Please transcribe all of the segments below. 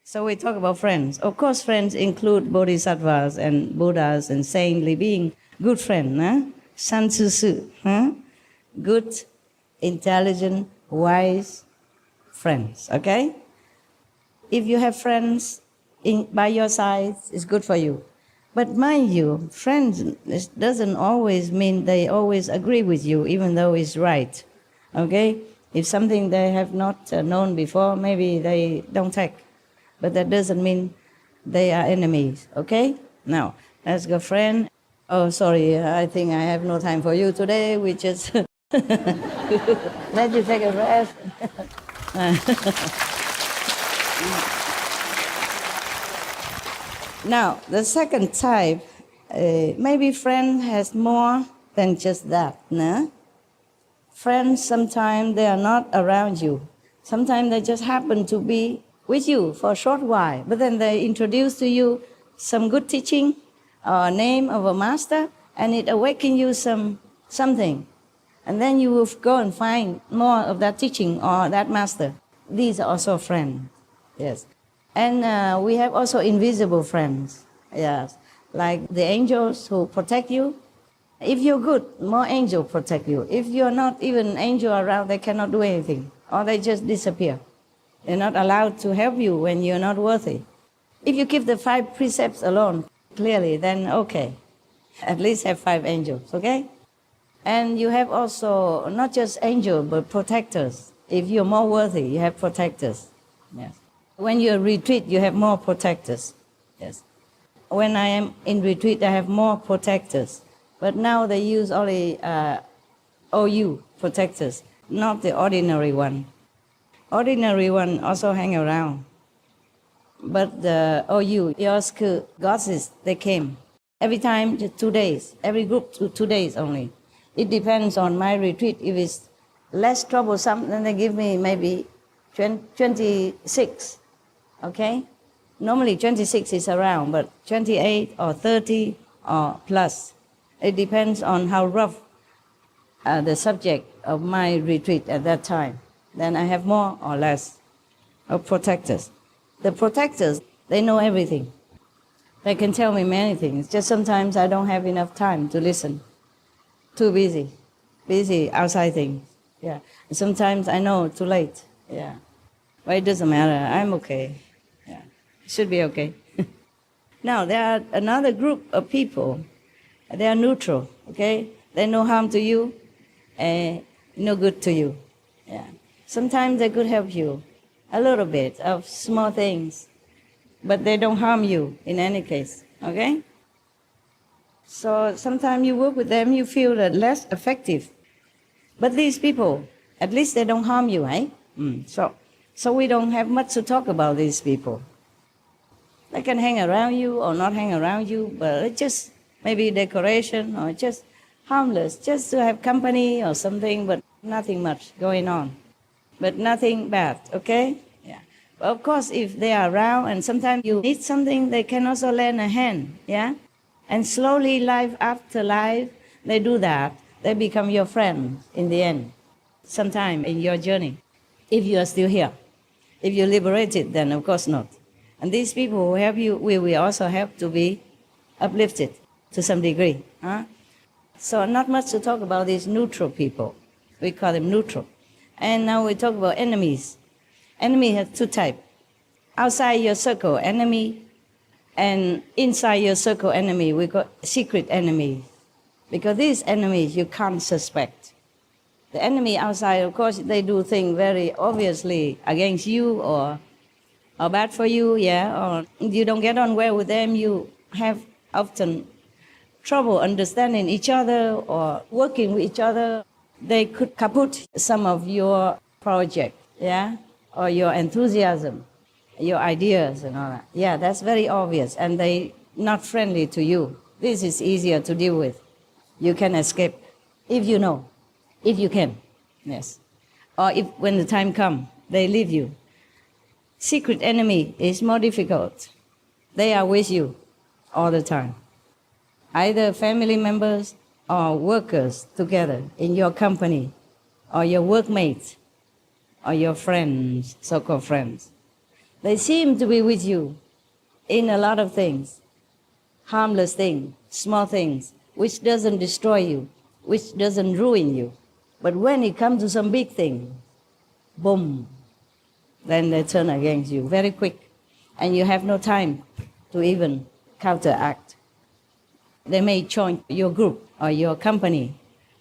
So we talk about friends. Of course, friends include Bodhisattvas and Buddhas and saintly being. Good friend, huh? San Tzu Su, huh? Good, intelligent, wise friends, okay? If you have friends by your side, it's good for you. But mind you, friends doesn't always mean they always agree with you, even though it's right, okay? If something they have not known before, maybe they don't take. But that doesn't mean they are enemies, okay? Now, let's go, friend. Oh, sorry, I think I have no time for you today. We just let you take a rest. Now, the second type, maybe friend has more than just that, no? Friends, sometimes they are not around you. Sometimes they just happen to be with you for a short while, but then they introduce to you some good teaching or name of a master, and it awakens you something. And then you will go and find more of that teaching or that master. These are also friends, yes. And we have also invisible friends, yes, like the angels who protect you. If you're good, more angels protect you. If you're not even angel around, they cannot do anything, or they just disappear. They're not allowed to help you when you're not worthy. If you keep the 5 precepts alone, clearly, then okay, at least have 5 angels, okay? And you have also not just angels, but protectors. If you're more worthy, you have protectors, yes. When you retreat, you have more protectors, yes. When I am in retreat, I have more protectors. But now they use only OU protectors, not the ordinary one. Ordinary one also hang around. But the OU, your school goddesses, they came. Every time, just 2 days. Every group, 2 days only. It depends on my retreat. If it's less troublesome, then they give me maybe 26, okay? Normally 26 is around, but 28 or 30 or plus. It depends on how rough the subject of my retreat at that time. Then I have more or less of protectors. The protectors, they know everything. They can tell me many things. Just sometimes I don't have enough time to listen. Too busy outside things. Yeah. And sometimes I know too late. Yeah. But it doesn't matter. I'm okay. Yeah. Should be okay. Now there are another group of people. They are neutral. Okay. They no harm to you, and no good to you. Yeah. Sometimes they could help you a little bit of small things, but they don't harm you in any case. Okay. So sometimes you work with them, you feel less effective. But these people, at least they don't harm you, eh? So we don't have much to talk about these people. They can hang around you or not hang around you, but it's just maybe decoration or just harmless, just to have company or something, but nothing much going on. But nothing bad, okay? Yeah. But of course, if they are around and sometimes you need something, they can also lend a hand, yeah? And slowly, life after life, they do that. They become your friend in the end, sometime in your journey, if you are still here. If you're liberated, then of course not. And these people who help you, we will also help to be uplifted to some degree. Huh? So not much to talk about these neutral people. We call them neutral. And now we talk about enemies. Enemy has 2 types. Outside your circle, enemy, and inside your circle enemy, we call secret enemy. Because these enemies you can't suspect. The enemy outside, of course, they do things very obviously against you or bad for you, yeah, or you don't get on well with them, you have often trouble understanding each other or working with each other. They could kaput some of your project, yeah, or your enthusiasm, your ideas and all that. Yeah, that's very obvious, and they not friendly to you. This is easier to deal with. You can escape if you know, if you can, yes. Or if when the time comes, they leave you. Secret enemy is more difficult. They are with you all the time. Either family members or workers together in your company, or your workmates, or your friends, so-called friends. They seem to be with you in a lot of things, harmless things, small things, which doesn't destroy you, which doesn't ruin you. But when it comes to some big thing, boom, then they turn against you very quick, and you have no time to even counteract. They may join your group or your company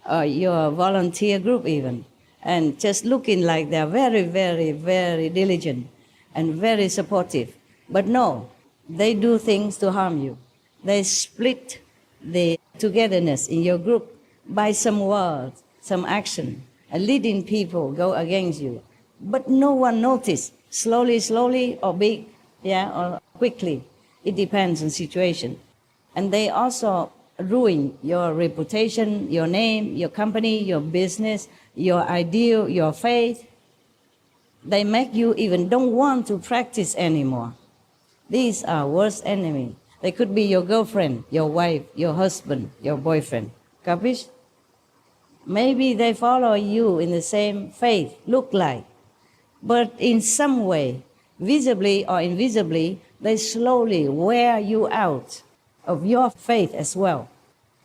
or your volunteer group even, and just looking like they're very, very, very diligent and very supportive. But no, they do things to harm you. They split the togetherness in your group by some words, some action, and leading people go against you. But no one noticed, slowly, or big, or quickly. It depends on situation. And they also ruin your reputation, your name, your company, your business, your ideal, your faith. They make you even don't want to practice anymore. These are worst enemies. They could be your girlfriend, your wife, your husband, your boyfriend. Capish? Maybe they follow you in the same faith, look like. But in some way, visibly or invisibly, they slowly wear you out of your faith as well,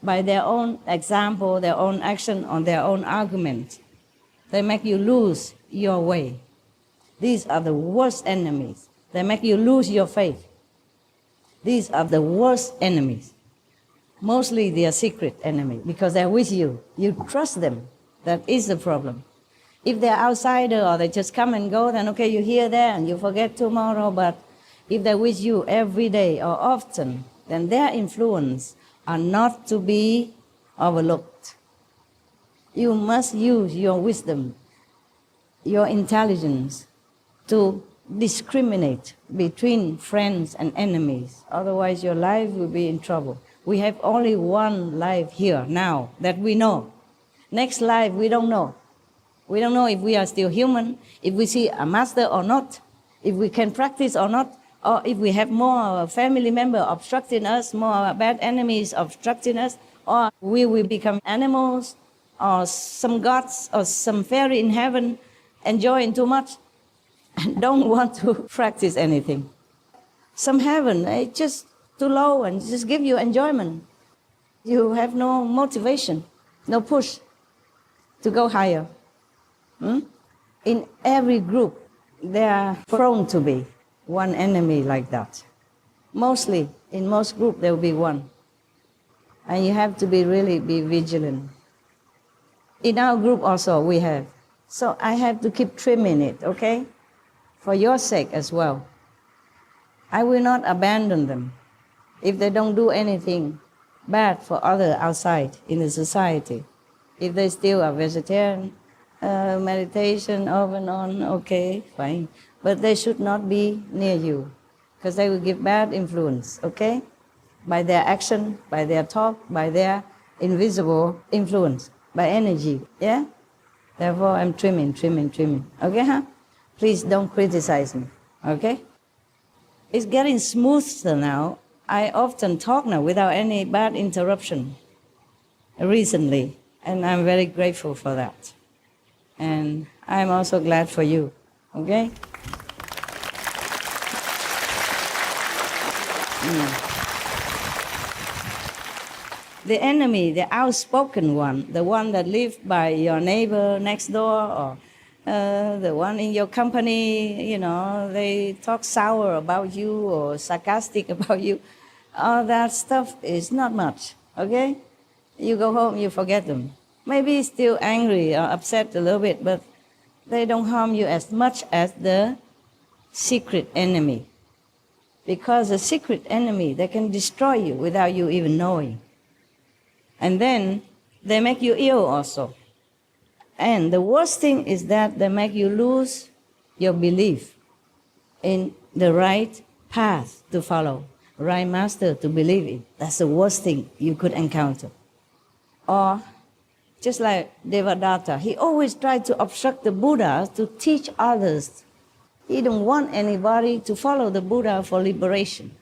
by their own example, their own action, or their own argument. They make you lose your way. These are the worst enemies. They make you lose your faith. These are the worst enemies. Mostly they are secret enemies because they're with you. You trust them. That is the problem. If they're outsider or they just come and go, then okay, you hear there and you forget tomorrow. But if they're with you every day or often, then their influence are not to be overlooked. You must use your wisdom, your intelligence to discriminate between friends and enemies. Otherwise, your life will be in trouble. We have only one life here now that we know. Next life, we don't know. We don't know if we are still human, if we see a master or not, if we can practice or not, or if we have more family members obstructing us, more bad enemies obstructing us, or we will become animals, or some gods, or some fairy in heaven enjoying too much and don't want to practice anything. Some heaven, it's just too low and just give you enjoyment. You have no motivation, no push to go higher. In every group, there are prone to be one enemy like that. Mostly, in most groups, there will be one. And you have to really be vigilant. In our group also, we have. So I have to keep trimming it, okay? For your sake as well. I will not abandon them if they don't do anything bad for others outside in the society. If they still are vegetarian, meditation off and on, okay, fine. But they should not be near you because they will give bad influence, okay? By their action, by their talk, by their invisible influence, by energy, yeah? Therefore, I'm trimming, okay, huh? Please don't criticize me, okay? It's getting smoother now. I often talk now without any bad interruption recently, and I'm very grateful for that. And I'm also glad for you, okay? The enemy, the outspoken one, the one that lives by your neighbor next door, or the one in your company, they talk sour about you or sarcastic about you. All that stuff is not much, okay? You go home, you forget them. Maybe still angry or upset a little bit, but they don't harm you as much as the secret enemy. Because the secret enemy, they can destroy you without you even knowing. And then they make you ill also. And the worst thing is that they make you lose your belief in the right path to follow, right master to believe in. That's the worst thing you could encounter. Or just like Devadatta, he always tried to obstruct the Buddha to teach others. He didn't want anybody to follow the Buddha for liberation.